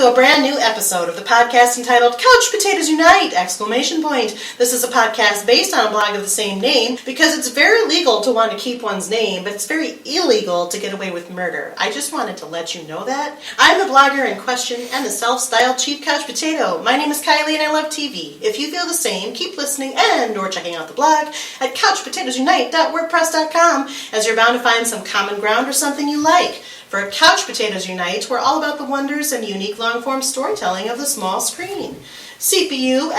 to a brand new episode of the podcast entitled Couch Potatoes Unite! This is a podcast based on a blog of the same name because it's very legal to want to keep one's name, but it's very illegal to get away with murder. I just wanted to let you know that. I'm the blogger in question and the self-styled chief couch potato. My name is Kylie and I love TV. If you feel the same, keep listening and or checking out the blog at couchpotatoesunite.wordpress.com as you're bound to find some common ground or something you like. For Couch Potatoes Unite, we're all about the wonders and unique long-form storytelling of the small screen. CPU, !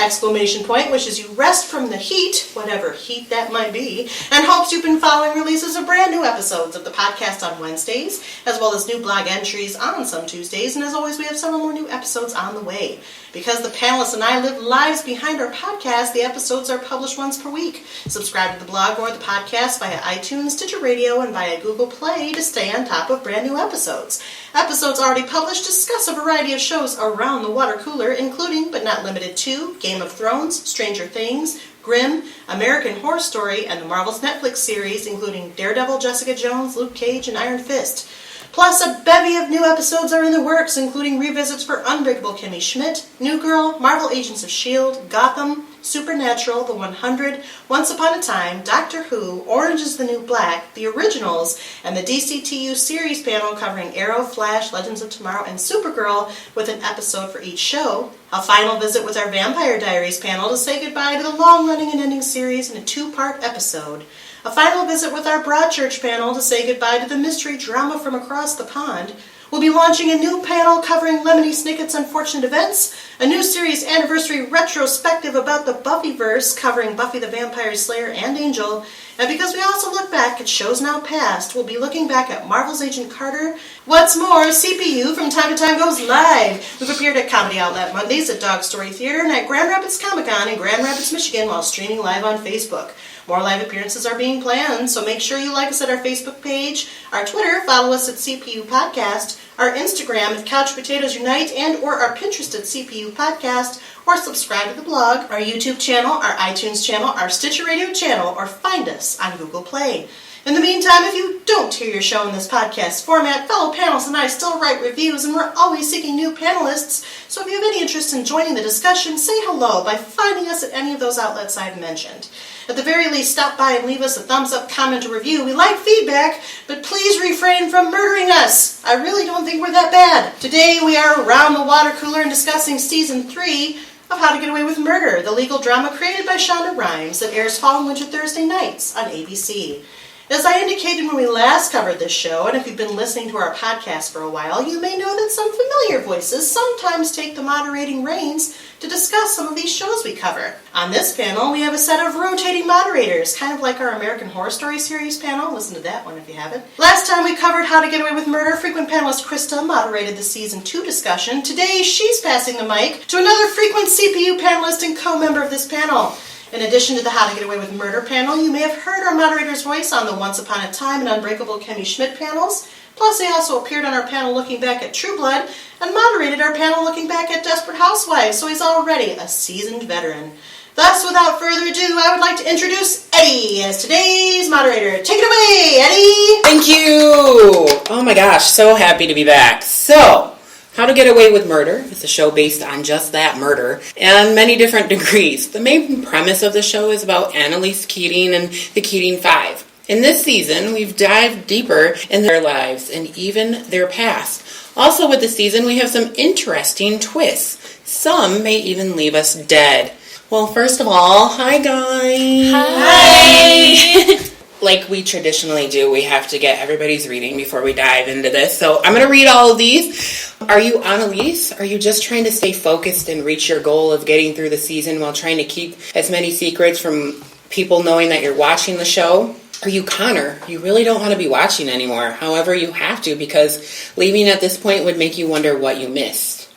Wishes you rest from the heat, whatever heat that might be, and hopes you've been following releases of brand new episodes of the podcast on Wednesdays, as well as new blog entries on some Tuesdays, and as always, we have several more new episodes on the way. Because the panelists and I live lives behind our podcast, the episodes are published once per week. Subscribe to the blog or the podcast via iTunes, Stitcher Radio, and via Google Play to stay on top of brand new episodes. Episodes already published discuss a variety of shows around the water cooler, including, but not limited to, Game of Thrones, Stranger Things, Grimm, American Horror Story, and the Marvel's Netflix series, including Daredevil, Jessica Jones, Luke Cage, and Iron Fist. Plus, a bevy of new episodes are in the works, including revisits for Unbreakable Kimmy Schmidt, New Girl, Marvel Agents of S.H.I.E.L.D., Gotham, Supernatural, The 100, Once Upon a Time, Doctor Who, Orange is the New Black, The Originals, and the DCTU series panel covering Arrow, Flash, Legends of Tomorrow, and Supergirl with an episode for each show. A final visit with our Vampire Diaries panel to say goodbye to the long-running and ending series in a two-part episode. A final visit with our Broadchurch panel to say goodbye to the mystery drama from across the pond. We'll be launching a new panel covering Lemony Snicket's unfortunate events, a new series anniversary retrospective about the Buffyverse covering Buffy the Vampire Slayer and Angel, and because we also look back at shows now past, we'll be looking back at Marvel's Agent Carter. What's more, CPU from time to time goes live. We've appeared at Comedy Outlet Mondays at Dog Story Theater and at Grand Rapids Comic-Con in Grand Rapids, Michigan while streaming live on Facebook. More live appearances are being planned, so make sure you like us at our Facebook page, our Twitter, follow us at CPU Podcast, our Instagram at Couch Potatoes Unite, and or our Pinterest at CPU Podcast, or subscribe to the blog, our YouTube channel, our iTunes channel, our Stitcher Radio channel, or find us on Google Play. In the meantime, if you don't hear your show in this podcast format, fellow panelists and I still write reviews, and we're always seeking new panelists, so if you have any interest in joining the discussion, say hello by finding us at any of those outlets I've mentioned. At the very least, stop by and leave us a thumbs up, comment, or review. We like feedback, but please refrain from murdering us. I really don't think we're that bad. Today we are around the water cooler and discussing Season 3 of How to Get Away with Murder, the legal drama created by Shonda Rhimes that airs fall and winter Thursday nights on ABC. As I indicated when we last covered this show, and if you've been listening to our podcast for a while, you may know that some familiar voices sometimes take the moderating reins to discuss some of these shows we cover. On this panel, we have a set of rotating moderators, kind of like our American Horror Story series panel. Listen to that one if you haven't. Last time we covered How to Get Away with Murder, frequent panelist Krista moderated the Season 2 discussion. Today, she's passing the mic to another frequent CPU panelist and co-member of this panel. In addition to the How to Get Away with Murder panel, you may have heard our moderator's voice on the Once Upon a Time and Unbreakable Kimmy Schmidt panels. Plus, he also appeared on our panel looking back at True Blood and moderated our panel looking back at Desperate Housewives, so he's already a seasoned veteran. Thus, without further ado, I would like to introduce Eddie as today's moderator. Take it away, Eddie! Thank you! Oh my gosh, so happy to be back. So, How to Get Away with Murder is a show based on just that, murder, and many different degrees. The main premise of the show is about Annalise Keating and the Keating Five. In this season, we've dived deeper in their lives and even their past. Also with the season, we have some interesting twists. Some may even leave us dead. Well, first of all, hi guys! Hi! Like we traditionally do, we have to get everybody's reading before we dive into this. So I'm going to read all of these. Are you Annalise? Are you just trying to stay focused and reach your goal of getting through the season while trying to keep as many secrets from people knowing that you're watching the show? Are you Connor? You really don't want to be watching anymore. However, you have to because leaving at this point would make you wonder what you missed.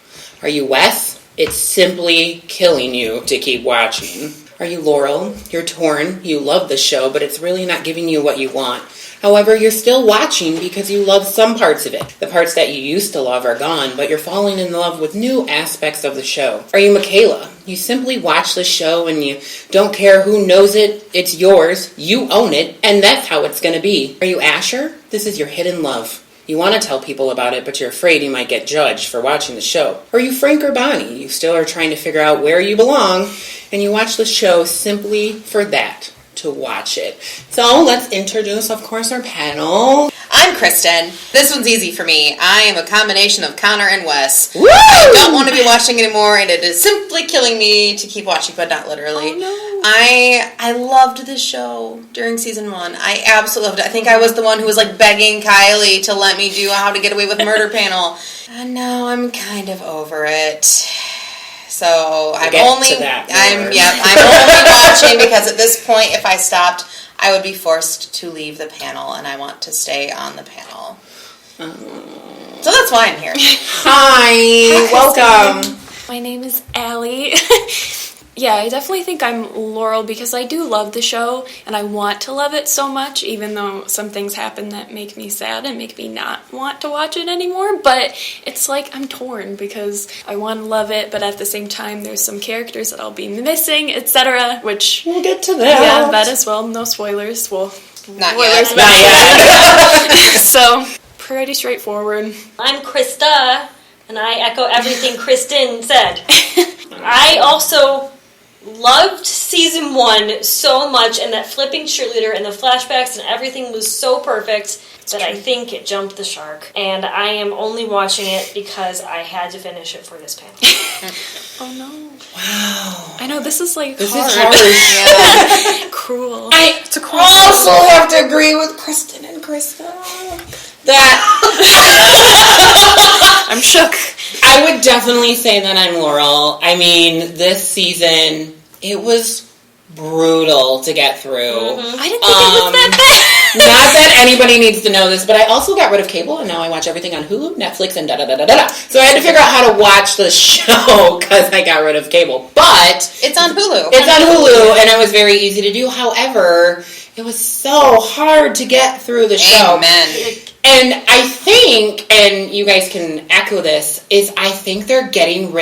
Are you Wes? It's simply killing you to keep watching. Are you Laurel? You're torn. You love the show, but it's really not giving you what you want. However, you're still watching because you love some parts of it. The parts that you used to love are gone, but you're falling in love with new aspects of the show. Are you Michaela? You simply watch the show and you don't care who knows it. It's yours. You own it, and that's how it's going to be. Are you Asher? This is your hidden love. You want to tell people about it, but you're afraid you might get judged for watching the show. Or you Frank or Bonnie, you still are trying to figure out where you belong, and you watch the show simply for that, to watch it. So let's introduce, of course, our panel. I'm Kristen. This one's easy for me. I am a combination of Connor and Wes. Woo! I don't want to be watching anymore, and it is simply killing me to keep watching, but not literally. Oh, no. I loved this show during season 1. I absolutely loved it. I think I was the one who was like begging Kylie to let me do How to Get Away with Murder panel. And now I'm kind of over it. So I'm only watching because at this point, if I stopped, I would be forced to leave the panel, and I want to stay on the panel. So that's why I'm here. Hi, welcome. My name is Allie. Yeah, I definitely think I'm Laurel because I do love the show and I want to love it so much, even though some things happen that make me sad and make me not want to watch it anymore. But it's like I'm torn because I want to love it, but at the same time there's some characters that I'll be missing, etc. Which we'll get to that. Yeah, that as well. No spoilers. Well, not spoilers, yet. So pretty straightforward. I'm Krista, and I echo everything Kristen said. I also loved season 1 so much, and that flipping cheerleader and the flashbacks and everything was so perfect that I think it jumped the shark. And I am only watching it because I had to finish it for this panel. Oh no. Wow. I know, this is like This hard. is harsh. Yeah. Cruel. I also have to agree with Kristen and Krista that I'm shook. I would definitely say that I'm Laurel. I mean, this season, it was brutal to get through. I didn't think it was that bad. Not that anybody needs to know this, but I also got rid of cable, and now I watch everything on Hulu, Netflix, and da-da-da-da-da. So I had to figure out how to watch the show because I got rid of cable. But It's on Hulu. it's on Hulu, and it was very easy to do. However, it was so hard to get through the show. Amen. And I think, and you guys can echo this, is I think they're getting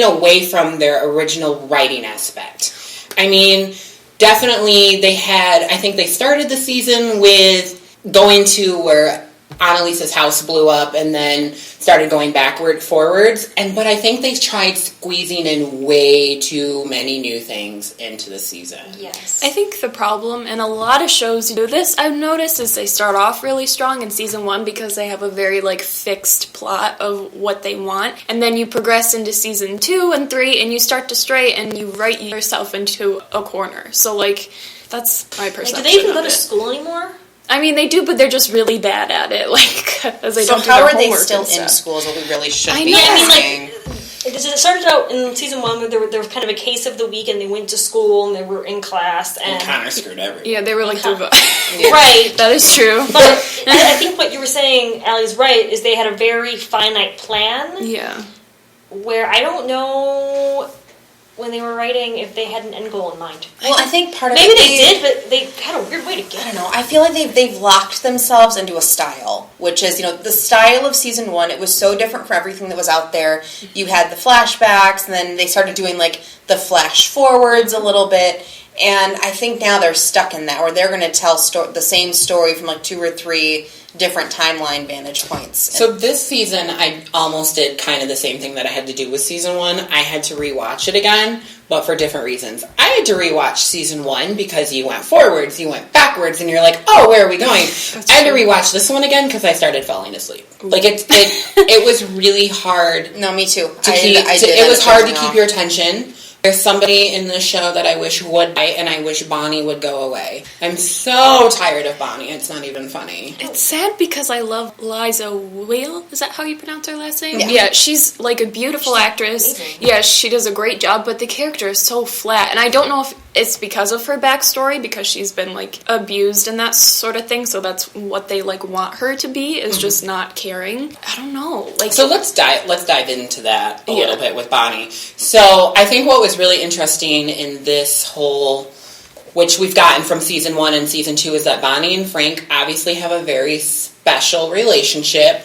away from their original writing aspect. I mean, definitely I think they started the season with going to where Annalise's house blew up and then started going forwards. But I think they tried squeezing in way too many new things into the season. Yes. I think the problem, and a lot of shows do this, I've noticed, is they start off really strong in season 1 because they have a very, fixed plot of what they want. And then you progress into season 2 and 3, and you start to stray, and you write yourself into a corner. So, that's my perception. Do they even go of to it. school anymore? I mean, they do, but they're just really bad at it, as they So don't do how their are they homework still and in stuff. school is what we really should I be know. asking. Because it started out in season 1 where there was kind of a case of the week and they went to school and they were in class. And Connor screwed everything. Yeah, they were Right. That is true. But I think what you were saying, Allie's right, is they had a very finite plan Yeah. where I don't know when they were writing if they had an end goal in mind. Well, I think part of Maybe it they did, but they had a weird way to get I it. don't know. I feel like they've locked themselves into a style, which is, the style of season 1. It was so different from everything that was out there. You had the flashbacks, and then they started doing, the flash forwards a little bit. And I think now they're stuck in that, where they're going to tell the same story from, 2 or 3 different timeline vantage points. So this season, I almost did kind of the same thing that I had to do with season 1. I had to rewatch it again, but for different reasons. I had to rewatch season 1 because you went forwards, you went backwards, and you're like, oh, where are we going? I had to rewatch this one again because I started falling asleep. It was really hard. No, me too. It was hard to keep your attention. There's somebody in the show that I wish would die, and I wish Bonnie would go away. I'm so tired of Bonnie. It's not even funny. It's sad because I love Liza Whale. Is that how you pronounce her last name? Yeah. She's a beautiful actress. amazing. Yeah, she does a great job, but the character is so flat. And I don't know if it's because of her backstory, because she's been abused and that sort of thing. So that's what they want her to be, is just not caring. I don't know. So let's dive into that a little bit with Bonnie. So I think what was really interesting in this whole, which we've gotten from season 1 and season 2, is that Bonnie and Frank obviously have a very special relationship.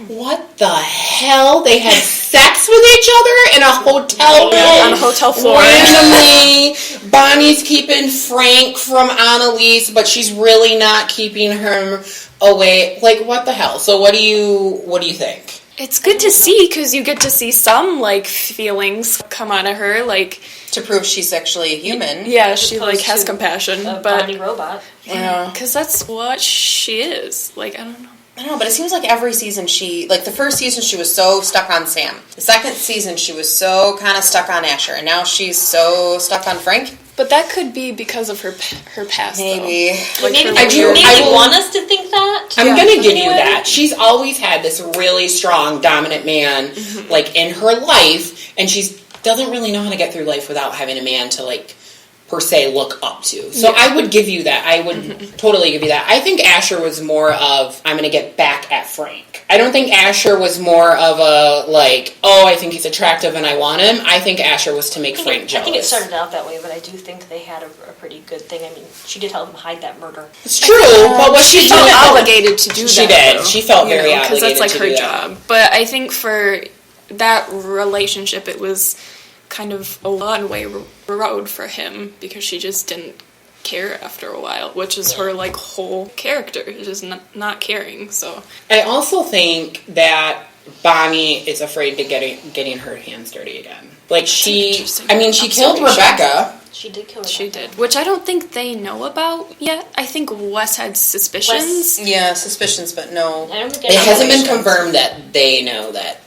What the hell? They had sex with each other in a hotel room? On a hotel floor. Randomly. Bonnie's keeping Frank from Annalise, but she's really not keeping him oh wait, like what the hell? So what do you think? It's good to see because you get to see some like feelings come out of her, like to prove she's actually human. Yeah, she like has compassion, a but body robot. Yeah, because that's what she is. Like I don't know, but it seems like every season the first season she was so stuck on Sam. The second season she was so kind of stuck on Asher, and now she's so stuck on Frank. But that could be because of her past. Maybe. Like maybe I want us to think that. I'm going to give you that. She's always had this really strong, dominant man, like, in her life, and she doesn't really know how to get through life without having a man to, like, per se, look up to. So I would give you that. I would totally give you that. I think Asher was more of, I'm going to get back at Frank. I don't think Asher was more of a, like, oh, I think he's attractive and I want him. I think Asher was to make Frank jealous. I think it started out that way, but I do think they had a pretty good thing. I mean, she did help him hide that murder. It's true, but what she felt did, obligated to do that. She did. Though, she felt very obligated because that's like to her do job. But I think for that relationship, it was kind of a one-way road for him because she just didn't care after a while, which is her like whole character, just not caring. So I also think that Bonnie is afraid to getting her hands dirty again. Like she killed Rebecca. She did kill her. She did, which I don't think they know about yet. I think Wes had suspicions. Yeah, suspicions, but no. I don't think it hasn't been confirmed that they know that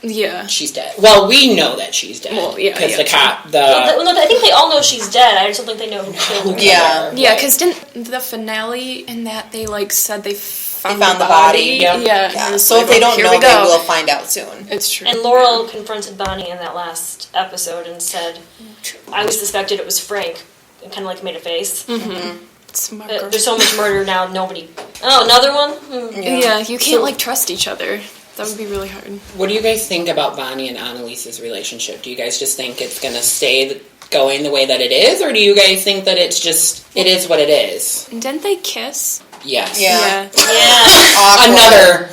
she's dead. Well, we know that she's dead. Well, yeah, because the cop, I think they all know she's dead. I just don't think they know who killed her. Yeah, because didn't the finale in that they like said they found the body? Yeah. So if they don't know, they will find out soon. It's true. And Laurel confronted Bonnie in that last episode and said, I always suspected it was Frank, and kind of like made a face. Smart. There's so much murder now, nobody... Oh, another one? Yeah, you can't like trust each other. That would be really hard. What do you guys think about Bonnie and Annalise's relationship? Do you guys just think it's going to stay going the way that it is, or do you guys think that it is what it is? Didn't they kiss? Yes. Yeah. Another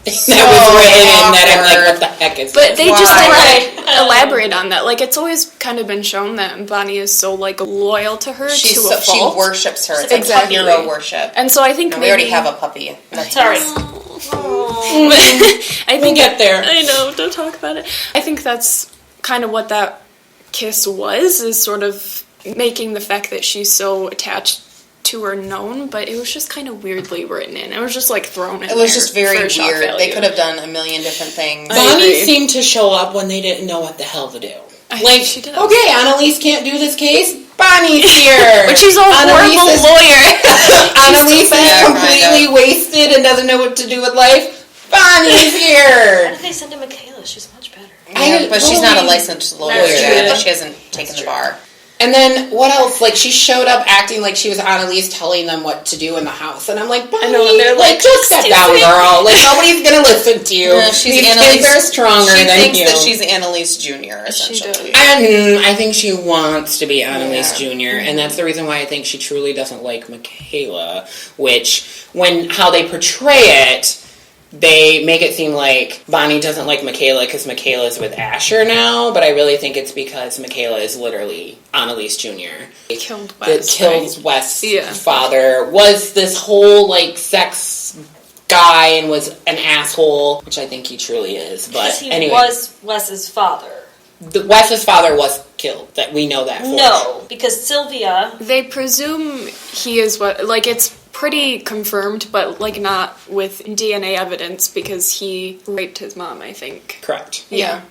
thing that was written in that I'm like, what the heck is But this? they just didn't elaborate on that. Like, it's always kind of been shown that Bonnie is so, like, loyal to her to a fault. She worships her. It's exactly. like hero worship. And so I think we already have a puppy. Sorry. I think get there. I know, don't talk about it. I think that's kind of what that kiss was, is sort of making the fact that she's so attached to her known, but it was just kind of weirdly written in. It was just like thrown in. It was just very weird. Value. They could have done a million different things. Bonnie seemed to show up when they didn't know what the hell to do. Like, she did. Okay, Annalise can't do this case. Bonnie's here. But she's a horrible lawyer. Annalise is completely wasted and doesn't know what to do with life. Bonnie's here. Why did they send to Michaela? She's much better. Yeah, but she's not a licensed lawyer. She hasn't taken the bar. And then, what else? Like, she showed up acting like she was Annalise telling them what to do in the house. And I'm like, Bonnie, like, just step down, girl. Like, nobody's going to listen to you. She's These Annalise, kids are stronger than you. She thinks that she's Annalise Jr., essentially. I think she wants to be Annalise Jr., and that's the reason why I think she truly doesn't like Michaela, which, how they portray it, they make it seem like Bonnie doesn't like Michaela because Michaela's with Asher now, but I really think it's because Michaela is literally Annalise Jr. Killed Wes. Killed Wes' father, was this whole, like, sex guy and was an asshole, which I think he truly is, but he anyway. was Wes's father. Wes's father was killed, that we know that for. No, because Sylvia... They presume he is it's pretty confirmed, but, like, not with DNA evidence, because he raped his mom, I think. Correct. Yeah.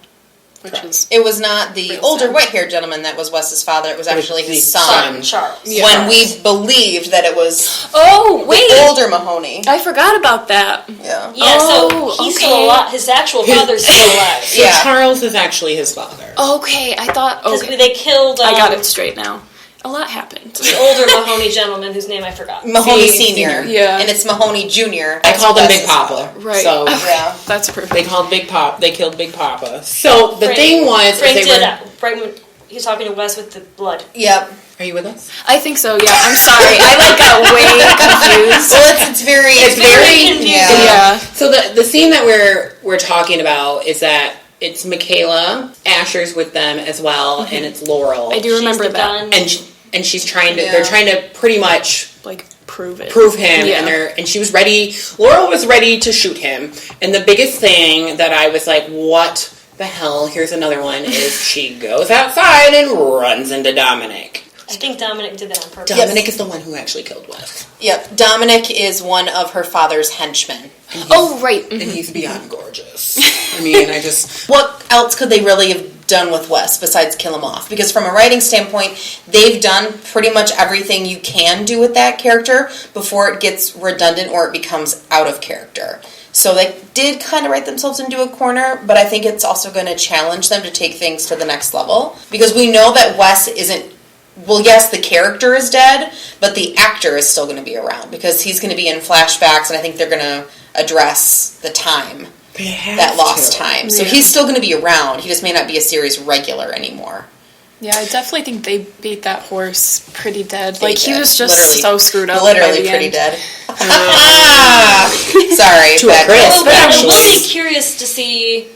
It was not the older white-haired gentleman that was Wes's father. It was actually his son, Charles. Yeah. When we believed that it was the older Mahoney. I forgot about that. Yeah. Yeah, so he's still alive. His actual father's still alive. So Charles is actually his father. Okay, I thought... Because they killed... I got it straight now. A lot happened. The older Mahoney gentleman whose name I forgot. Mahoney Sr. Yeah. And it's Mahoney Jr. I called him Big Papa. Right. So, yeah. That's perfect. They killed Big Papa. So, the thing was... Frank did right when he was talking to Wes with the blood. Yep. Are you with us? I think so, yeah. I'm sorry. I, got way confused. Well, it's very confusing. Yeah. So, the scene that we're talking about is that it's Michaela, Asher's with them as well, and it's Laurel. I do remember that. And she's trying to, they're trying to pretty much prove it. Prove him, Yeah. and she was ready. Laurel was ready to shoot him, and the biggest thing that I was like, what the hell? Here's another one. Is she goes outside and runs into Dominic. I think Dominic did that on purpose. Dominic is the one who actually killed Wes. Yep, Dominic is one of her father's henchmen. Oh, right. And he's beyond gorgeous. I mean, I just... What else could they really have done with Wes besides kill him off? Because from a writing standpoint, they've done pretty much everything you can do with that character before it gets redundant or it becomes out of character. So they did kind of write themselves into a corner, but I think it's also going to challenge them to take things to the next level. Because we know that Wes isn't... Well, yes, the character is dead, but the actor is still going to be around because he's going to be in flashbacks, and I think they're going to address the time, that lost time. So he's still going to be around. He just may not be a series regular anymore. Yeah, I definitely think they beat that horse pretty dead. They Like, he did. was just Literally. so screwed up. Literally by the pretty end. dead. Sorry. To a bad crisp, girl. But I'm actually. really curious to see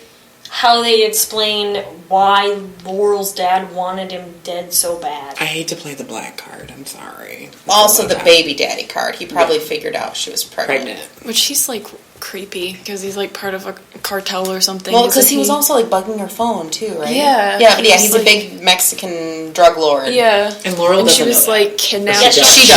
how they explain why Laurel's dad wanted him dead so bad. I hate to play the black card. I'm sorry. That's Also, all I the got. baby daddy card. He probably figured out she was pregnant. Which he's, like, creepy, because he's, like, part of a cartel or something. Well, because isn't he was also, like, bugging her phone, too, right? Yeah. Yeah, but yeah, He's he's a like- big Mexican drug lord. Yeah. And Laurel And she doesn't was, know like, kidnapped. Yeah, she does. She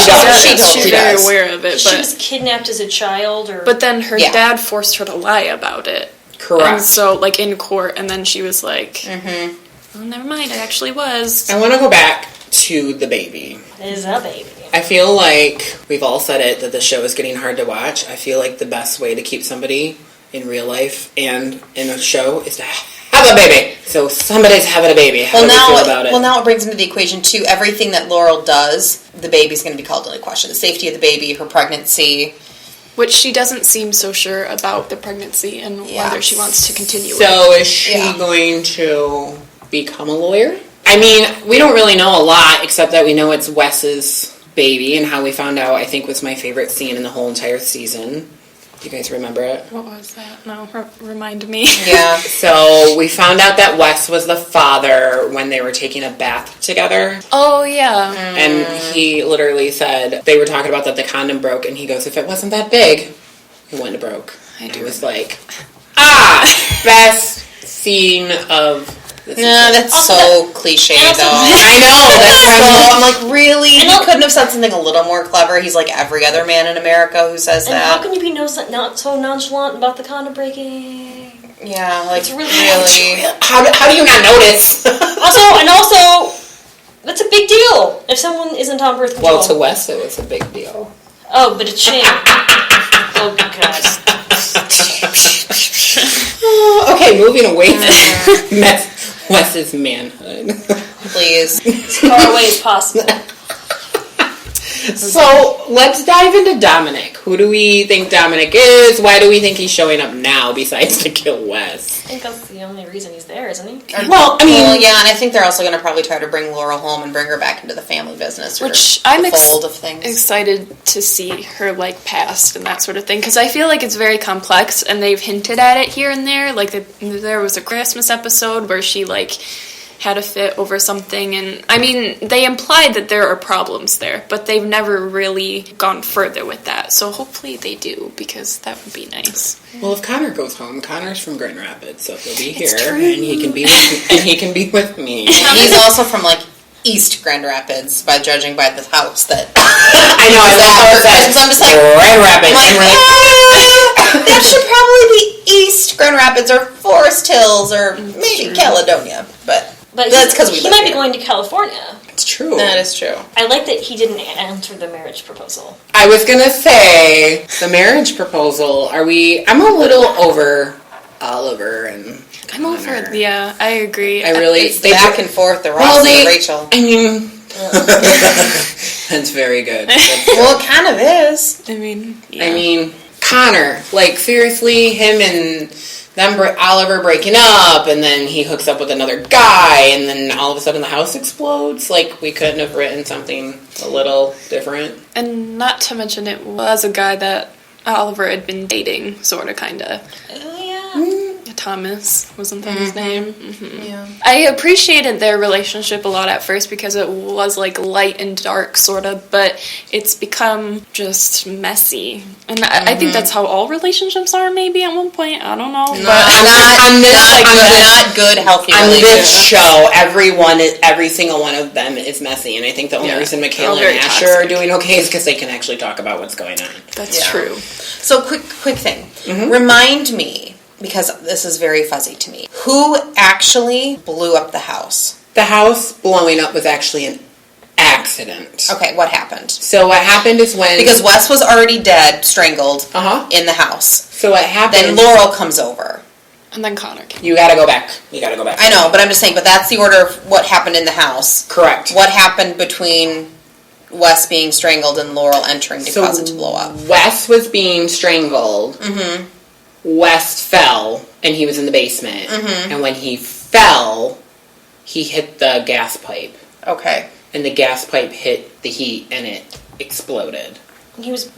does. She's She very does. aware of it, She but... was kidnapped as a child, or But then her Yeah. dad forced her to lie about it. Correct. And so, like, in court, and then she was like, oh, never mind, I actually was. I want to go back to the baby. is a baby. I feel like we've all said it that the show is getting hard to watch. I feel like the best way to keep somebody in real life and in a show is to have a baby. So somebody's having a baby. How do we feel about it? Well, now it brings into the equation, too. Everything that Laurel does, the baby's going to be called into question. The safety of the baby, her pregnancy. Which she doesn't seem so sure about the pregnancy and Yeah. whether she wants to continue with. So is she Yeah. going to become a lawyer? I mean, we don't really know a lot except that we know it's Wes's baby and how we found out, I think, was my favorite scene in the whole entire season. Do you guys remember it? What was that? No, remind me. Yeah. So we found out that Wes was the father when they were taking a bath together. Oh, yeah. And he literally said, they were talking about that the condom broke, and he goes, if it wasn't that big, it wouldn't have broke. I do. It was like, best scene of the season. No, that's Also, so cliche, and also- though. I know, that's So why I'm like, really? And He couldn't have said something a little more clever. He's like every other man in America who says And how that. can you be not so nonchalant about the condom breaking? Yeah, like, It's really- how do you not notice? Also, that's a big deal if someone isn't on birth control. Well, to Wes, it was a big deal. Oh, but it's shame. Oh, God. Okay, moving away from Wes's manhood. please. As far away as possible. So let's dive into Dominic. Who do we think Dominic is? Why do we think he's showing up now besides to kill Wes? I think that's the only reason he's there, isn't he? Well, I mean, Well, yeah, and I think they're also going to probably try to bring Laurel home and bring her back into the family business, or Which I'm the fold of things. excited to see her, like, past and that sort of thing. Because I feel like it's very complex, and they've hinted at it here and there. Like, there was a Christmas episode where she, like, had a fit over something, and I mean, they implied that there are problems there, but they've never really gone further with that. So hopefully they do, because that would be nice. well, if Connor goes home, Connor's from Grand Rapids, so he'll be It's here, true. and he can be with, and he can be with me. He's also from, like, East Grand Rapids, by judging by the house that... I know, I love how it says So I'm just like, Grand Rapids. I'm like, I'm really- that should probably be East Grand Rapids, or Forest Hills, or maybe Caledonia, but that's because we he live might be here. going to California. It's true. That is true. I like that he didn't answer the marriage proposal. I was gonna say the marriage proposal. I'm a little over Oliver and I'm Connor. over it. Yeah, I agree. I really It's back and forth, the Ross Well, and Rachel. I mean, that's very good. Well, it kind of is. I mean, yeah. I mean, Connor, like seriously, him and them, Oliver breaking up, and then he hooks up with another guy, and then all of a sudden the house explodes. Like, we couldn't have written something a little different. And not to mention it was a guy that Oliver had been dating, sort of, kind of. Oh, yeah. A Thomas, wasn't that his name? Mm-hmm. Yeah. I appreciated their relationship a lot at first because it was like light and dark sort of, but it's become just messy. And I think that's how all relationships are maybe at one point. I don't know. Not good, healthy on relationships. this show, every single one of them is messy, and I think the only reason Michaela and Asher are doing okay is because they can actually talk about what's going on. That's true. So quick thing. Remind me, because this is very fuzzy to me, who actually blew up the house? The house blowing up was actually an accident. Okay, what happened? So what happened is when... Because Wes was already dead, strangled, in the house. So what happened... Then Laurel comes over. And then Connor came. You gotta go back. I know, but I'm just saying, but that's the order of what happened in the house. Correct. What happened between Wes being strangled and Laurel entering to cause it to blow up? Wes was being strangled. Wes fell, and he was in the basement. And when he fell, he hit the gas pipe. Okay. And the gas pipe hit the heat, and it exploded.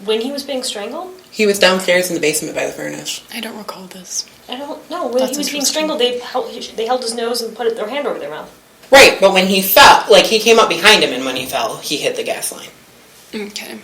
When he was being strangled? He was downstairs in the basement by the furnace. I don't recall this. I don't know. When he was being strangled, they held his nose and put their hand over their mouth. Right, but when he fell, he came up behind him, and when he fell, he hit the gas line. Okay.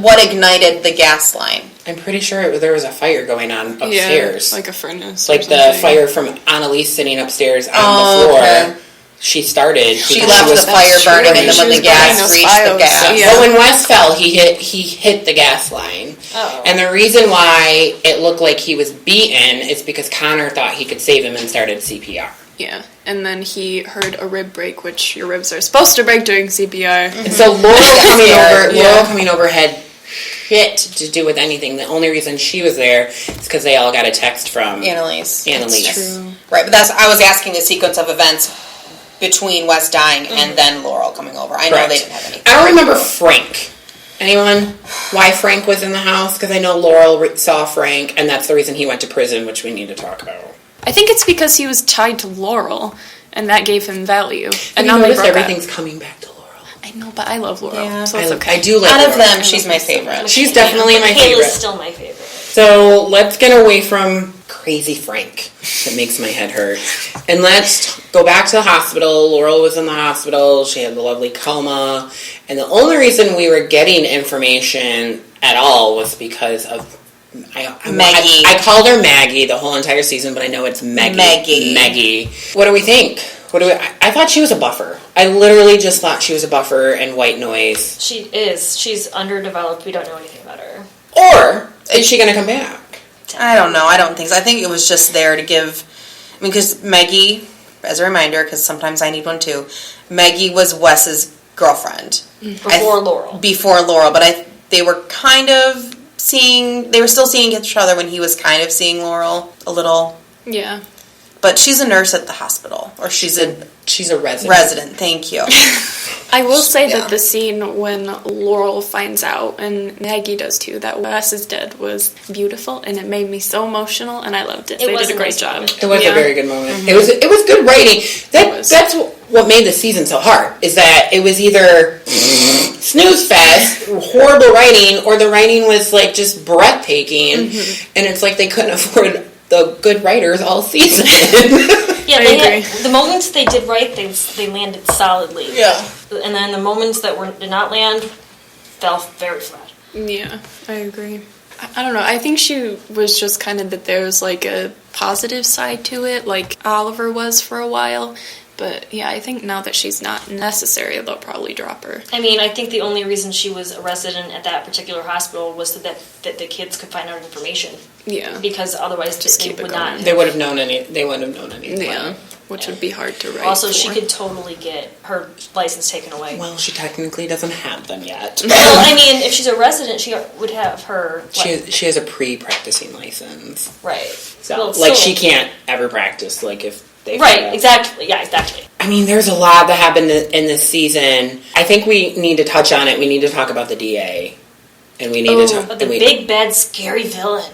What ignited the gas line? I'm pretty sure there was a fire going on upstairs. Yeah, like a furnace. Like the fire from Annalise sitting upstairs on the floor. Okay. She started. She left the fire burning, and then when the gas reached the gas. Yeah. But when Wes fell, he hit the gas line. Oh. And the reason why it looked like he was beaten is because Connor thought he could save him and started CPR. Yeah, and then he heard a rib break, which your ribs are supposed to break during CPR. And so Laurel coming over had shit to do with anything. The only reason she was there is because they all got a text from Annalise. That's true. Right, but I was asking the sequence of events between Wes dying and then Laurel coming over. I know they didn't have anything. I don't remember Frank. Anyone? Why Frank was in the house? Because I know Laurel saw Frank, and that's the reason he went to prison, which we need to talk about. I think it's because he was tied to Laurel, and that gave him value. And now everything's coming back to Laurel. I know, but I love Laurel, so it's I do like Out Laurel. of them, she's my favorite. She's definitely my favorite. Michaela's still my favorite. So let's get away from crazy Frank. That makes my head hurt. And let's go back to the hospital. Laurel was in the hospital. She had the lovely coma. And the only reason we were getting information at all was because of Maggie. I called her Maggie the whole entire season, but I know it's Maggie. Maggie. What do we think? I thought she was a buffer. I literally just thought she was a buffer and white noise. She is. She's underdeveloped. We don't know anything about her. Or is she going to come back? I don't know. I don't think so. I think it was just there to give... because Maggie, as a reminder, because sometimes I need one too, Maggie was Wes's girlfriend. Before Laurel. Before Laurel, but they were kind of they were still seeing each other when he was kind of seeing Laurel a little. Yeah. But she's a nurse at the hospital, or she's a resident. Resident, thank you. I will say that the scene when Laurel finds out, and Maggie does too, that Wes is dead was beautiful, and it made me so emotional, and I loved it. They did a great job. It was a very good moment. Mm-hmm. It was good writing. That's what made the season so hard, is that it was either snooze fest, horrible writing, or the writing was just breathtaking, and it's like they couldn't afford the good writers all season. Yeah, the moments they did right, they landed solidly. Yeah. And then the moments that did not land fell very flat. Yeah, I agree. I don't know. I think she was just kind of that there's a positive side to it, like Oliver was for a while. But yeah, I think now that she's not necessary, they'll probably drop her. I mean, I think the only reason she was a resident at that particular hospital was so that the kids could find out information. Yeah. Because otherwise they would not. They wouldn't have known anything. Yeah. Which would be hard to write. Also, she could totally get her license taken away. Well, she technically doesn't have them yet. Well, I mean, if she's a resident, she would have her... She has a pre-practicing license. Right. So, she can't ever practice, if they... Right, exactly. Yeah, exactly. I mean, there's a lot that happened in this season. I think we need to touch on it. We need to talk about the DA. And we need to talk... The big, bad, scary villain.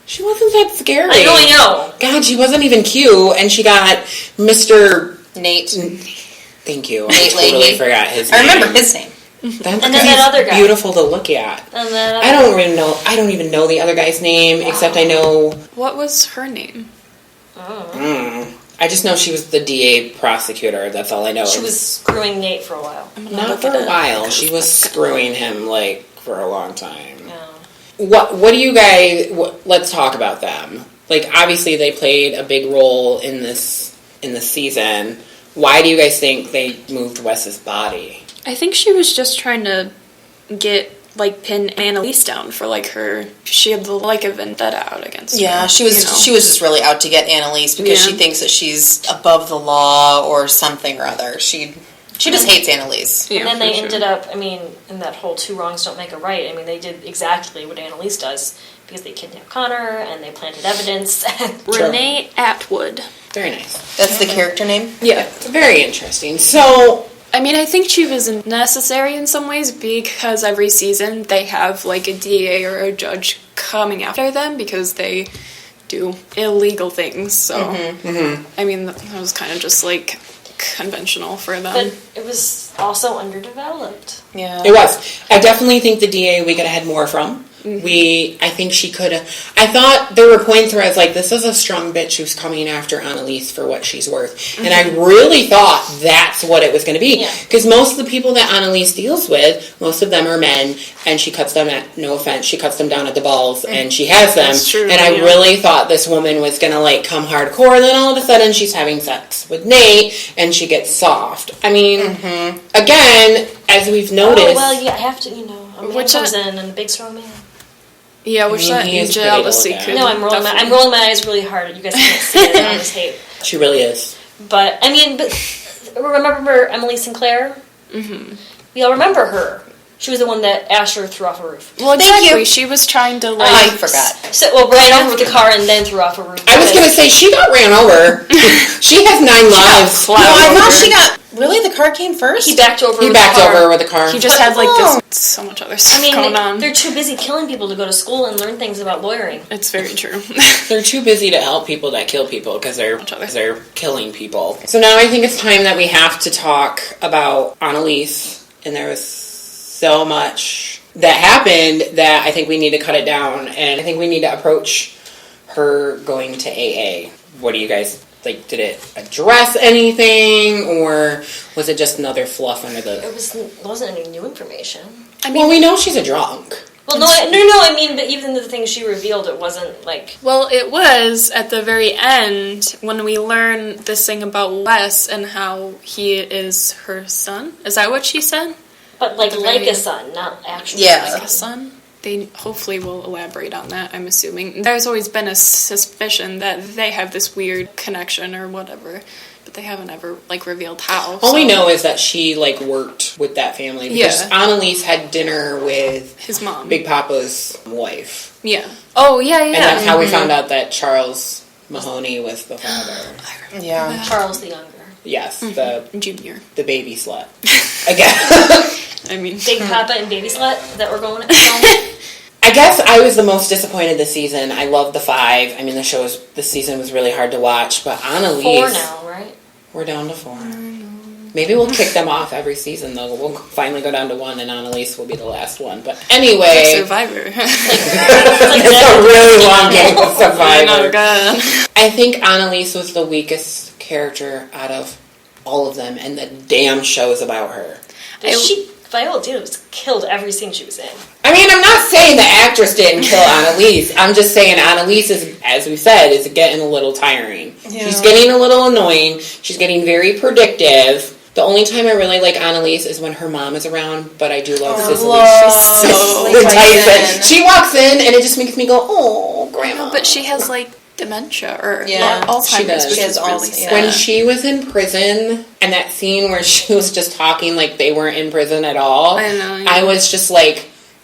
She wasn't that scary. I know. God, she wasn't even cute. And she got Mr. Nate. Thank you. Nate I totally Leahy. forgot his name. I remember his name. That's And then that other guy. beautiful to look at. And then I don't even know the other guy's name, except I know... What was her name? I just know she was the DA prosecutor. That's all I know. She was screwing Nate for a while. Not for a while. She was screwing him, like, for a long time. Yeah. What do you guys... let's talk about them. Like, obviously they played a big role in this season. Why do you guys think they moved Wes's body? I think she was just trying to pin Annalise down for, she had a vendetta out against her. Yeah, she was just really out to get Annalise because she thinks that she's above the law or something or other. She just hates Annalise. Yeah, and then they ended up, in that whole two wrongs don't make a right, they did exactly what Annalise does because they kidnapped Connor and they planted evidence. Renee Atwood. Very nice. That's the character name? Yeah, very interesting. So... I think she was necessary in some ways because every season they have a DA or a judge coming after them because they do illegal things. So, that was kind of just conventional for them. But it was also underdeveloped. Yeah. It was. I definitely think the DA we could have had more from. I think she could have... I thought there were points where I was like, this is a strong bitch who's coming after Annalise for what she's worth. And I really thought that's what it was going to be. Because most of the people that Annalise deals with, most of them are men, and she cuts them at, no offense, she cuts them down at the balls, and she has them. That's true, and I really thought this woman was going to, come hardcore, then all of a sudden she's having sex with Nate, and she gets soft. Again, as we've noticed... Oh, well, I have to, a man comes in and a big strong man. Yeah, which that jealousy could... No, I'm rolling my eyes really hard. You guys can't see it on this tape. She really is. But, remember Emily Sinclair? Mm-hmm. We all remember her. She was the one that Asher threw off a roof. Well, exactly. She was trying to, I forgot. Ran over with the car and then threw off a roof. I was going to say, she got ran over. She has 9 lives. No, I thought she got... Really? The car came first? He backed over with the car. He just had, so much other stuff going on. They're too busy killing people to go to school and learn things about lawyering. It's very true. They're too busy to help people that kill people because they're killing people. So now I think it's time that we have to talk about Annalise. And there was so much that happened that I think we need to cut it down. And I think we need to approach her going to AA. What do you guys think? Did it address anything, or was it just another fluff under the... It wasn't any new information. Well, we know she's a drunk. Well, no, but even the things she revealed, it wasn't like... Well, it was at the very end when we learn this thing about Wes and how he is her son. Is that what she said? But like a son, not actually like a son. They hopefully will elaborate on that, I'm assuming. There's always been a suspicion that they have this weird connection or whatever, but they haven't ever, revealed how. All we know is that she, worked with that family. Because Annalise had dinner with... his mom. Big Papa's wife. Yeah. Oh, yeah. And that's how we found out that Charles Mahoney was the father. Yeah. Charles the younger. Yes, the... Junior. The baby slut. Again. Big Papa and Baby Slut that we're going I guess I was the most disappointed this season. I loved the 5. This season was really hard to watch, but Annalise... 4 now, right? We're down to 4. Maybe we'll kick them off every season, though. We'll finally go down to 1, and Annalise will be the last one. But anyway... Survivor. It's a really long game of Survivor. Oh, God. I think Annalise was the weakest character out of all of them, and the damn show's about her. Viola Davis killed every scene she was in. I'm not saying the actress didn't kill Annalise. I'm just saying Annalise is, as we said, is getting a little tiring. Yeah. She's getting a little annoying. She's getting very predictive. The only time I really like Annalise is when her mom is around, but I do love Cicely. Cicely Tyson. She walks in, and it just makes me go, oh, Grandma. But she has, dementia or Alzheimer's, which is really sad. When she was in prison, and that scene where she was just talking like they weren't in prison at all, I was just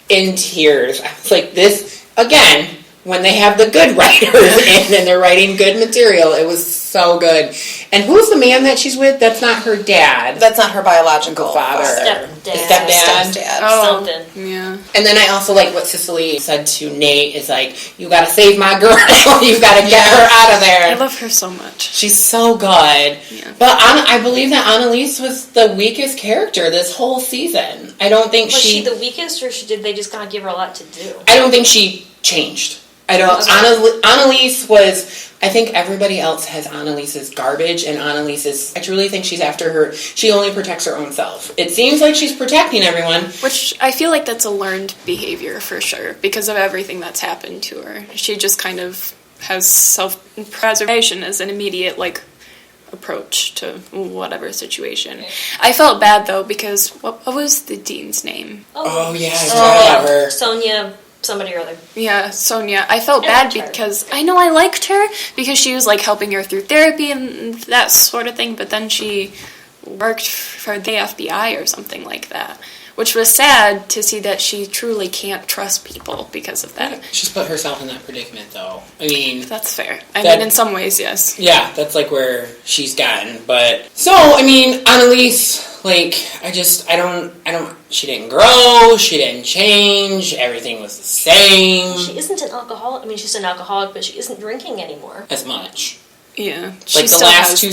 in tears. I was like, this, again, when they have the good writers in and they're writing good material. It was so good. And who's the man that she's with? That's not her dad. That's not her biological father. Stepdad. Oh, Something. yeah. And then I also like what Cicely said to Nate is like, you gotta save my girl. You gotta get her out of there. I love her so much. She's so good. Yeah. But I believe that Annalise was the weakest character this whole season. I don't think Was she the weakest, or did they just kind of give her a lot to do? I don't think she changed. I don't. Okay. Annalise was. I think everybody else has Annalise's garbage, and Annalise's. I truly think she's after her. She only protects her own self. It seems like she's protecting everyone. Which I feel like that's a learned behavior for sure because of everything that's happened to her. She just kind of has self-preservation as an immediate approach to whatever situation. I felt bad though because what was the dean's name? Oh yeah, I forgot about her. Sonia. Somebody or other. Yeah, Sonia. I felt I bad liked her. because I know I liked her because she was helping her through therapy and that sort of thing, but then she worked for the FBI or something like that, which was sad to see that she truly can't trust people because of that. She's put herself in that predicament, though. I mean, That's fair. I mean, in some ways, yes. yeah, that's where she's gotten. But so, I mean, Annalise. She didn't grow, she didn't change, everything was the same. She isn't an alcoholic. I mean, she's an alcoholic, but she isn't drinking anymore. As much. Yeah. The last two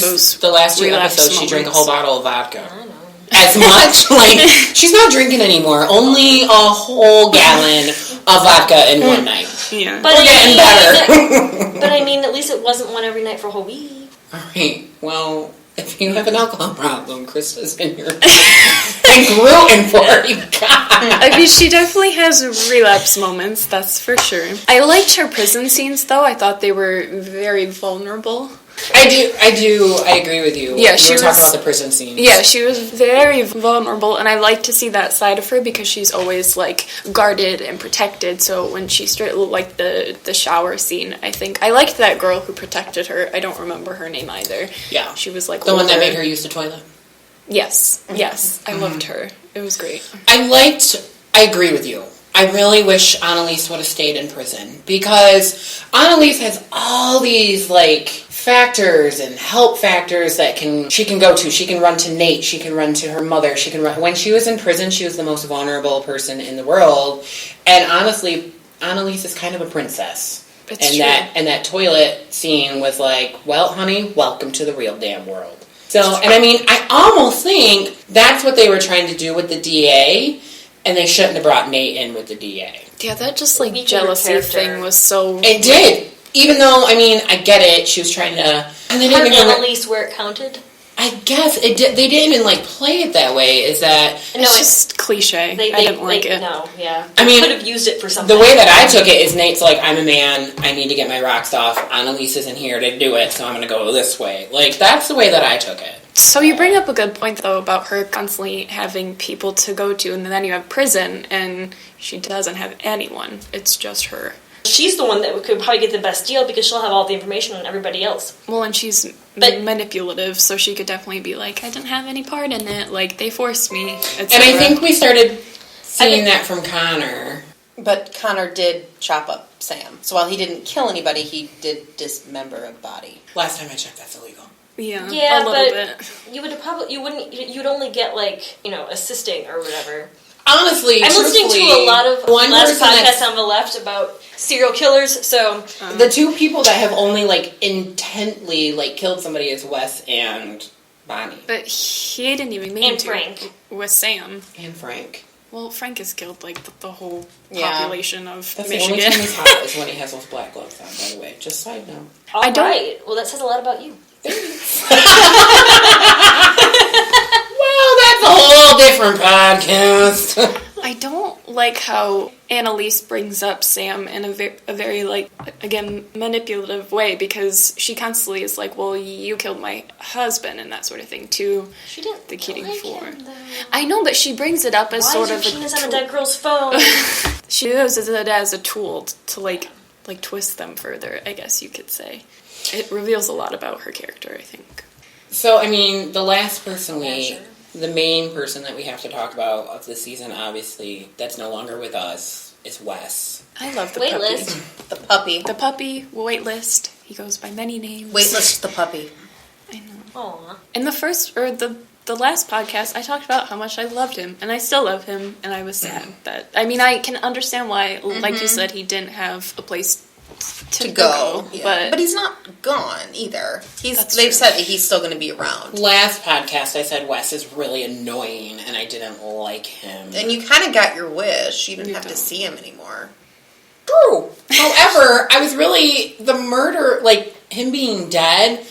episodes, she drank a whole bottle of vodka. I know. As much? She's not drinking anymore. Only a whole gallon of vodka in one night. Yeah. But We're getting better. But I mean, at least it wasn't one every night for a whole week. Alright, well, if you have an alcohol problem, Krista's in your like rooting for you. God. I mean, she definitely has relapse moments, that's for sure. I liked her prison scenes, though. I thought they were very vulnerable. I agree with you. Yeah, she was talking about the prison scenes. Yeah, she was very vulnerable, and I like to see that side of her because she's always guarded and protected. So when she started the shower scene, I think I liked that girl who protected her. I don't remember her name either. Yeah, she was the one that made her use the toilet. Yes, I loved her. It was great. I agree with you. I really wish Annalise would have stayed in prison because Annalise has all these factors and help factors that she can go to. She can run to Nate. She can run to her mother. She can run. When she was in prison, she was the most vulnerable person in the world. And honestly, Annalise is kind of a princess. It's and true. that toilet scene was well, honey, welcome to the real damn world. So, and I mean, I almost think that's what they were trying to do with the DA, and they shouldn't have brought Nate in with the DA. Yeah, that just jealousy thing was so... It did. Even though, I mean, I get it. She was trying to... And they didn't even... Annalise where it counted? I guess it did. They didn't even play it that way. Is that it's just cliche? I didn't like it. No, yeah. I mean, could have used it for something. The way that I took it is Nate's I'm a man. I need to get my rocks off. Annalise isn't here to do it, so I'm going to go this way. That's the way that I took it. So you bring up a good point, though, about her constantly having people to go to, and then you have prison, and she doesn't have anyone. It's just her. She's the one that could probably get the best deal because she'll have all the information on everybody else. Well, and she's manipulative, so she could definitely be I didn't have any part in it. They forced me, etc. And I think we started seeing that from Connor. But Connor did chop up Sam. So while he didn't kill anybody, he did dismember a body. Last time I checked, that's illegal. Yeah, a little bit. You You'd only get assisting or whatever. Honestly, I'm listening to a lot of podcasts on the left about serial killers, so... The two people that have only, intently, killed somebody is Wes and Bonnie. But he didn't even mean to. And Frank. With Sam. And Frank. Well, Frank has killed, the whole population of That's Michigan. the only time he's hot is when he has those black gloves on, by the way. Just side note. All right. Well, that says a lot about you. Well, that's a whole different podcast. I don't like how Annalise brings up Sam in a very again, manipulative way because she constantly is well, you killed my husband and that sort of thing too. She didn't the Keating Five. Him, I know, but she brings it up as Why sort is of your penis on a dead girl's phone? She uses it as a tool to twist them further, I guess you could say. It reveals a lot about her character, I think. So, I mean, the last person the main person that we have to talk about of the season, obviously, that's no longer with us, is Wes. I love the Wait, puppy. Liz. The puppy. The puppy, Waitlist. He goes by many names. Waitlist the puppy. I know. Aw. In the first, or the last podcast, I talked about how much I loved him, and I still love him, and I was sad that, I mean, I can understand why, like you said, he didn't have a place to go. Yeah. But he's not gone either. They've true. said that he's still going to be around. Last podcast, I said Wes is really annoying, and I didn't like him. And you kind of got your wish. You didn't You have to don't. see him anymore. True. However, I was really, the murder, like, him being dead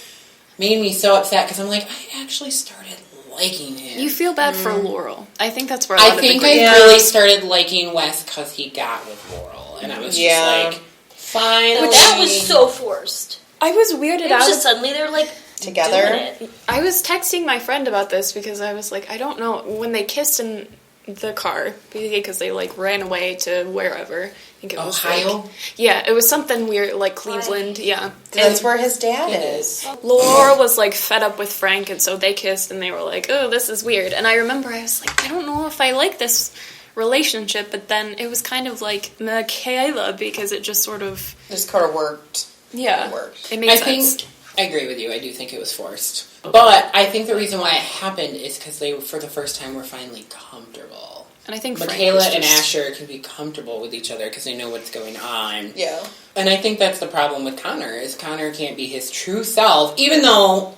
made me so upset, because I'm like, I actually started liking him. You feel bad for Laurel. I think that's where a lot I of think the I really started liking Wes because he got with Laurel, and I was just like, finally. But that was so forced. I was weirded It was out. just suddenly they're like Together? doing it. I was texting my friend about this because I was like, I don't know, when they kissed in the car, because they like ran away to wherever. I think it was Ohio? Yeah, it was something weird, like Cleveland, yeah. That's where his dad It is. Laura was like fed up with Frank, and so they kissed, and they were like, oh, this is weird. And I remember I was like, I don't know if I like this relationship, but then it was kind of like Michaela, because it just sort of, Just kind of worked. yeah, It worked. it made I sense. think, I agree with you, I do think it was forced. But I think the reason why it happened is because they, for the first time, were finally comfortable. And I think Frank Michaela was and just- Asher can be comfortable with each other because they know what's going on. Yeah. And I think that's the problem with Connor, is Connor can't be his true self, even though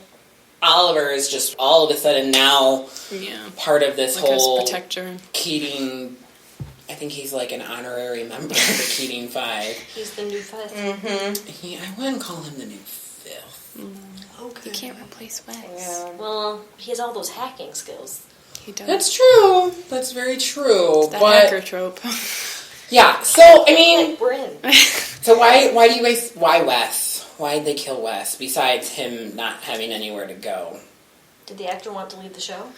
Oliver is just all of a sudden now yeah, part of this like his whole protector. Keating. I think he's like an honorary member of the Keating Five. He's the new fifth. I wouldn't call him the new fifth. You can't replace Wes. Yeah. Well, he has all those hacking skills. He does. That's true. That's very true. that but hacker trope. yeah, so I mean, Like, we're in. so why do you guys, why Wes? Why did they kill Wes besides him not having anywhere to go? Did the actor want to leave the show?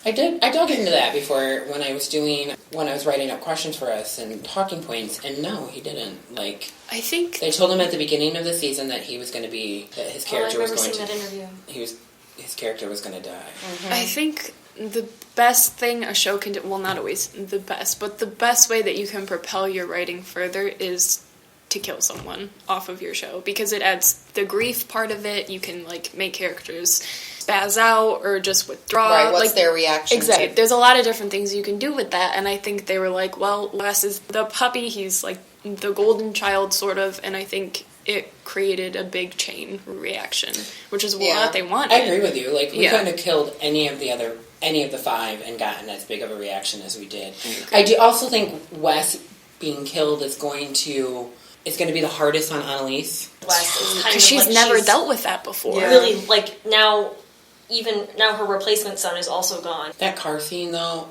I dug into that before when I was writing up questions for us and talking points, and no, he didn't. Like, I think they told him at the beginning of the season that he was going to be, that his character was I've going never to, seen that interview. his character was going to die. I think the best thing a show can do, well, not always the best, but the best way that you can propel your writing further is to kill someone off of your show, because it adds the grief part of it. You can like make characters spaz out or just withdraw. Right, what's like, their reaction exactly. to- There's a lot of different things you can do with that, and I think they were like, well, Wes is the puppy, he's like the golden child sort of, and I think it created a big chain reaction, which is what they wanted. I agree with you. Like, we Yeah. couldn't have killed any of the five and gotten as big of a reaction as we did. I do also think Wes being killed is going to be the hardest on Annalise. Wes is kind of Because she's like never dealt with that before. Really, like now her replacement son is also gone. That car scene, though,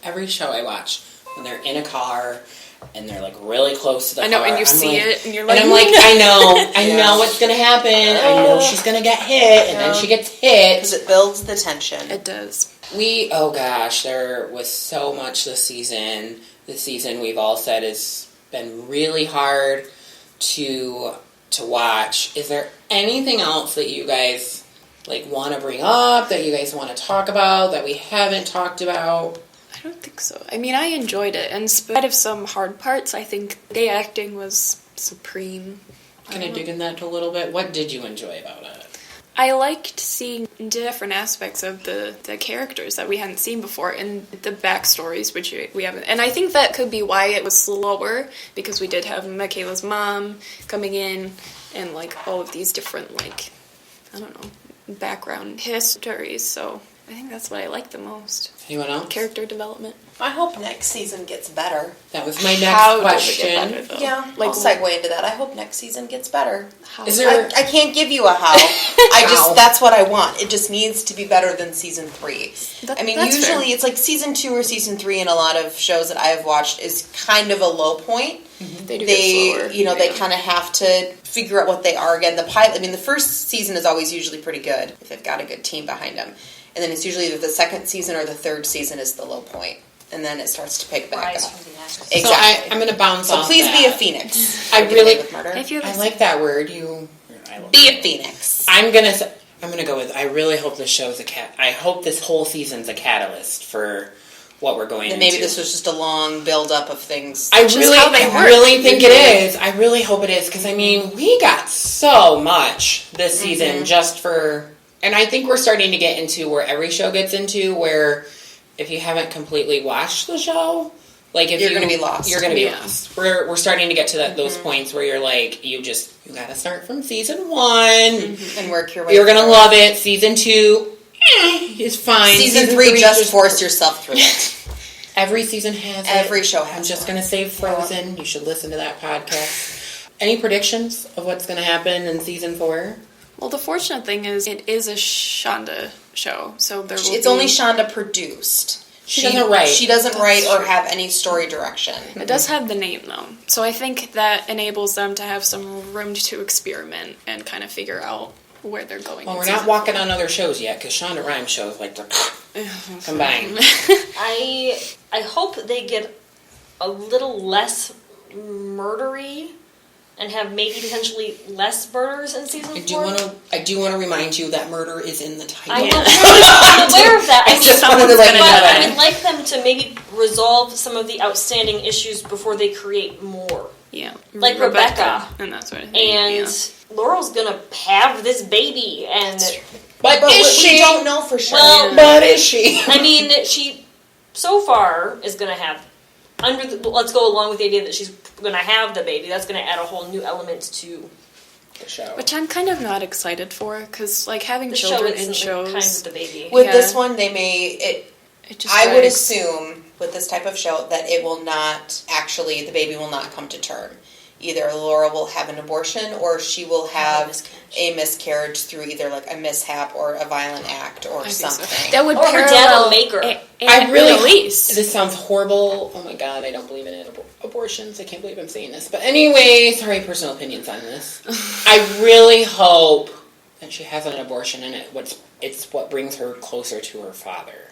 every show I watch, when they're in a car and they're like really close to the I know, car, and you I'm see like, it, and you're like, and I'm like, I know what's gonna happen. I know she's gonna get hit, and then she gets hit. Because it builds the tension. It does. Oh gosh, there was so much this season. This season, we've all said, has been really hard to watch. Is there anything else that you guys like want to bring up, that you guys want to talk about, that we haven't talked about? I don't think so. I mean, I enjoyed it, and in spite of some hard parts, I think the acting was supreme. Can I dig in that a little bit? What did you enjoy about it? I liked seeing different aspects of the characters that we hadn't seen before, and the backstories, which we haven't. And I think that could be why it was slower, because we did have Michaela's mom coming in, and like all of these different, like, I don't know, background histories. So I think that's what I like the most. Anyone else? Character development. I hope next season gets better. That was my next How question. does it get better, though? Yeah, Like, I'll segue into that. I hope next season gets better. How? Is there? I can't give you a how. That's what I want. It just needs to be better than season 3. I mean, That's usually fair. it's like season 2 or season 3 in a lot of shows that I have watched is kind of a low point. They do get slower. They kind of have to figure out what they are again. The pilot, I mean, the first season is always usually pretty good if they've got a good team behind them. And then it's usually either the second season or the third season is the low point. And then it starts to pick back Rise up. from the ashes. Exactly. So I'm going to bounce So off please that. be a phoenix. I Get really- away with murder. If you I like that word. I love Be it. a phoenix. I'm gonna go with. I really hope this show's I hope this whole season's a catalyst for what we're going And maybe into. this was just a long build-up of things. I is how they work. really think it is. I really hope it is, because, I mean, we got so much this season just for... And I think we're starting to get into where every show gets into, where if you haven't completely watched the show... Like if you're going to be lost. You're going to be lost. We're starting to get to those points where you're like, you got to start from season 1 and work your way. You're going to love it. Season 2 is fine. Season 3 just force yourself through it. Every season has it. Every show has. I'm just going to say Frozen. You should listen to that podcast. Any predictions of what's going to happen in season 4? Well, the fortunate thing is it is a Shonda show, so there will It's only Shonda produced. She doesn't write. She doesn't write or have any story direction. It does have the name, though. So I think that enables them to have some room to experiment and kind of figure out where they're going. Well, we're not walking on other shows yet, because Shonda Rhimes shows like to combine. I hope they get a little less murdery and have maybe potentially less murders in season 4. I do want to remind you that murder is in the title. I'm aware of that. I would like them to maybe resolve some of the outstanding issues before they create more. Yeah. Like Rebecca. And that sort of thing. And Laurel's gonna have this baby, and but is she? We don't know for sure. Well, but is she? I mean, she so far is gonna have. Let's go along with the idea that she's going to have the baby. That's going to add a whole new element to the show. Which I'm kind of not excited for, because like having the children show in shows. Kind of the baby. With this one, they may. It just I would drags. assume with this type of show that it will not actually. The baby will not come to term. Either Laura will have an abortion, or she will have a miscarriage through either like a mishap or a violent act or something. So. That would or her dad will make her. I really release. This sounds horrible. Oh my god, I don't believe in abortions. I can't believe I'm saying this. But anyway, sorry, personal opinions on this. I really hope that she has an abortion, and it's what brings her closer to her father.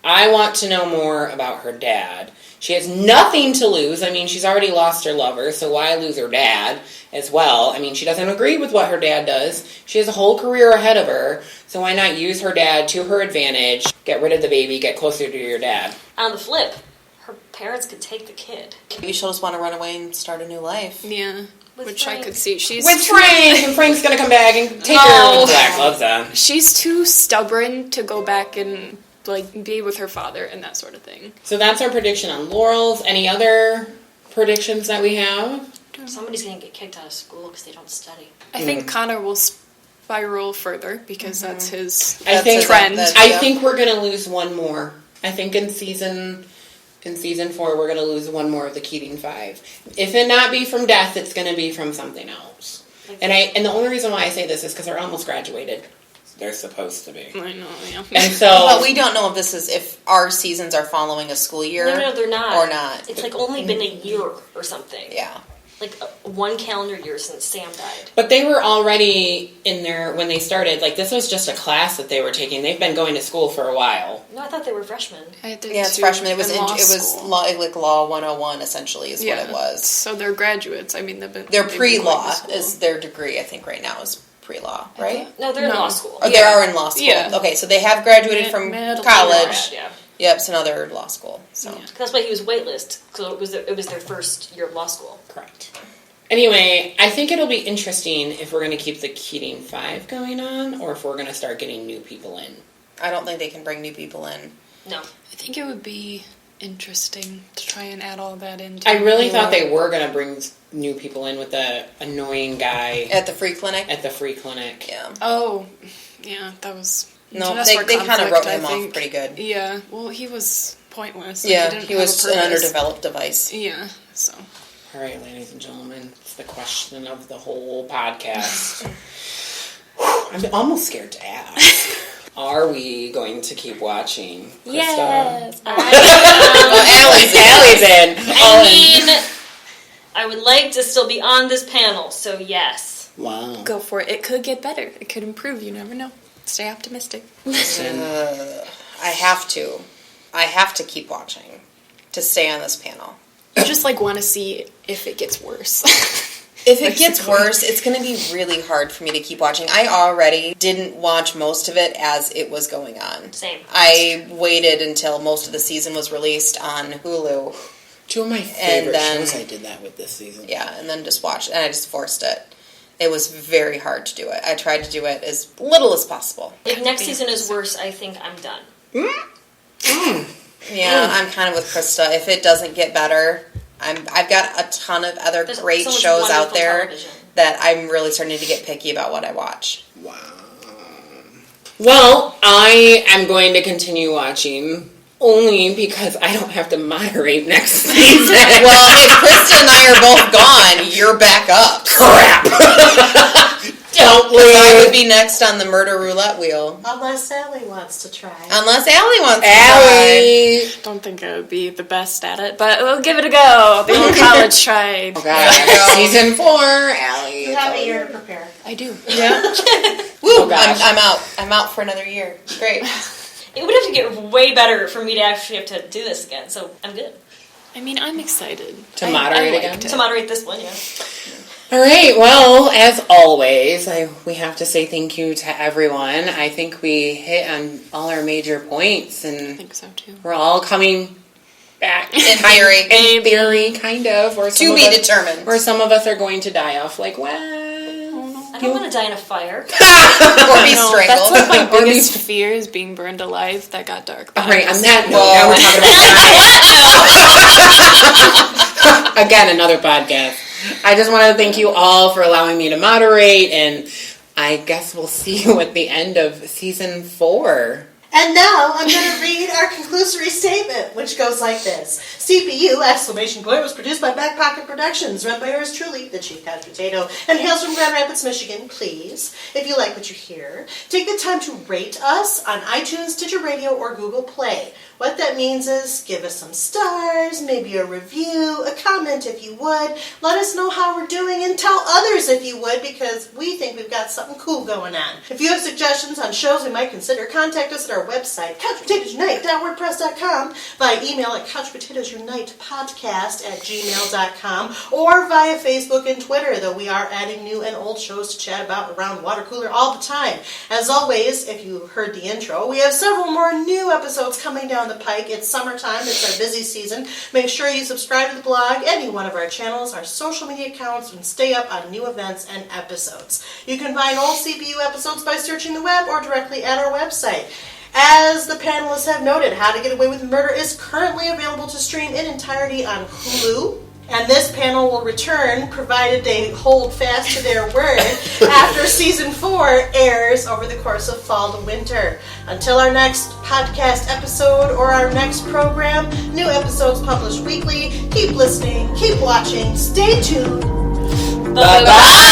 I want to know more about her dad. She has nothing to lose. I mean, she's already lost her lover, so why lose her dad as well? I mean, she doesn't agree with what her dad does. She has a whole career ahead of her, so why not use her dad to her advantage, get rid of the baby, get closer to your dad? On the flip, her parents could take the kid. Maybe she'll just want to run away and start a new life. Yeah. Which Frank. I could see. She's with Frank, and Frank's going to come back and take her with black gloves on. She's too stubborn to go back and like be with her father and that sort of thing. So that's our prediction on Laurel's. Any other predictions that we have? Somebody's going to get kicked out of school because they don't study. I think Connor will spiral further because that's his trend. I think we're going to lose one more. I think in season 4 we're going to lose one more of the Keating Five. If it not be from death, it's going to be from something else. And the only reason why I say this is because they're almost graduated. They're supposed to be. I know, yeah. And so, but we don't know if our seasons are following a school year. No, they're not. Or not. It's like only been a year or something. Yeah. Like one calendar year since Sam died. But they were already in there when they started. Like, this was just a class that they were taking. They've been going to school for a while. No, I thought they were freshmen. It's freshmen. It was law 101 essentially is what it was. So they're graduates. I mean, they're pre-law is their degree. I think right now is pre-law, right? No, they're in law school. Or they are in law school. Yeah. Okay, so they have graduated from college. Yeah. Yep, so now they're in law school. So that's why he was waitlist. So it was their first year of law school. Correct. Anyway, I think it'll be interesting if we're going to keep the Keating Five going on, or if we're going to start getting new people in. I don't think they can bring new people in. No. I think it would be interesting to try and add all that in. I really thought they were going to bring new people in with the annoying guy at the free clinic. Yeah. Oh, yeah, that was. No, they kind of wrote him off pretty good. Yeah, well, he was pointless. Yeah, he was an underdeveloped device. Yeah, so. All right, ladies and gentlemen, it's the question of the whole podcast. I'm almost scared to ask. Are we going to keep watching? Krista? Yes. Allie's in. I mean, I would like to still be on this panel, so yes. Wow. Go for it. It could get better. It could improve. You never know. Stay optimistic. I have to keep watching to stay on this panel. I just want to see if it gets worse. If it gets worse, it's going to be really hard for me to keep watching. I already didn't watch most of it as it was going on. Same. I waited until most of the season was released on Hulu. Two of my favorite shows I did that with this season. Yeah, and then just watched it, and I just forced it. It was very hard to do it. I tried to do it as little as possible. If next season is worse, I think I'm done. Yeah, I'm kind of with Krista. If it doesn't get better, I've got a ton of other great so much shows out there television that I'm really starting to get picky about what I watch. Wow. Well, I am going to continue watching only because I don't have to moderate next season. Well, if Krista and I are both gone, you're back up. Crap. Don't I would leave. be next on the murder roulette wheel. Unless Allie wants to try. Unless Allie wants to Allie. I don't think I would be the best at it, but we'll give it a go. The old college tried. Oh, God. Season 4, Allie. You have a year to prepare. I do. Yeah. Oh, Woo! gosh. I'm out. I'm out for another year. Great. It would have to get way better for me to actually have to do this again, so I'm good. I mean, I'm excited. To moderate I again? liked it. To moderate this one, yeah. All right. Well, as always, we have to say thank you to everyone. I think we hit on all our major points, I and think so too. we're all coming back. In theory. In theory, kind of. Or To be determined. Where some of us are going to die off. Like, well... I don't want to die in a fire. Or be No, strangled. that's like my Or be- biggest fear is being burned alive. That got dark. All right, on that note, Whoa. now we're talking about again, another podcast. I just wanted to thank you all for allowing me to moderate, and I guess we'll see you at the end of season 4. And now I'm going to read our conclusory statement, which goes like this. CPU, exclamation point, was produced by Back Pocket Productions, run by yours truly, the Chief Couch Potato, and hails from Grand Rapids, Michigan. Please, if you like what you hear, take the time to rate us on iTunes, Stitcher Radio, or Google Play. What that means is give us some stars, maybe a review, a comment if you would. Let us know how we're doing and tell others if you would, because we think we've got something cool going on. If you have suggestions on shows we might consider, contact us at our website, couchpotatousunite.wordpress.com, via email at couchpotatoesunitepodcast@gmail.com, or via Facebook and Twitter, though we are adding new and old shows to chat about around water cooler all the time. As always, if you heard the intro, we have several more new episodes coming down the pike. It's summertime. It's our busy season. Make sure you subscribe to the blog, any one of our channels, our social media accounts, and stay up on new events and episodes. You can find old CPU episodes by searching the web or directly at our website. As the panelists have noted, How to Get Away with Murder is currently available to stream in entirety on Hulu. And this panel will return, provided they hold fast to their word, after Season 4 airs over the course of fall to winter. Until our next podcast episode or our next program, new episodes published weekly. Keep listening, keep watching, stay tuned. Bye-bye!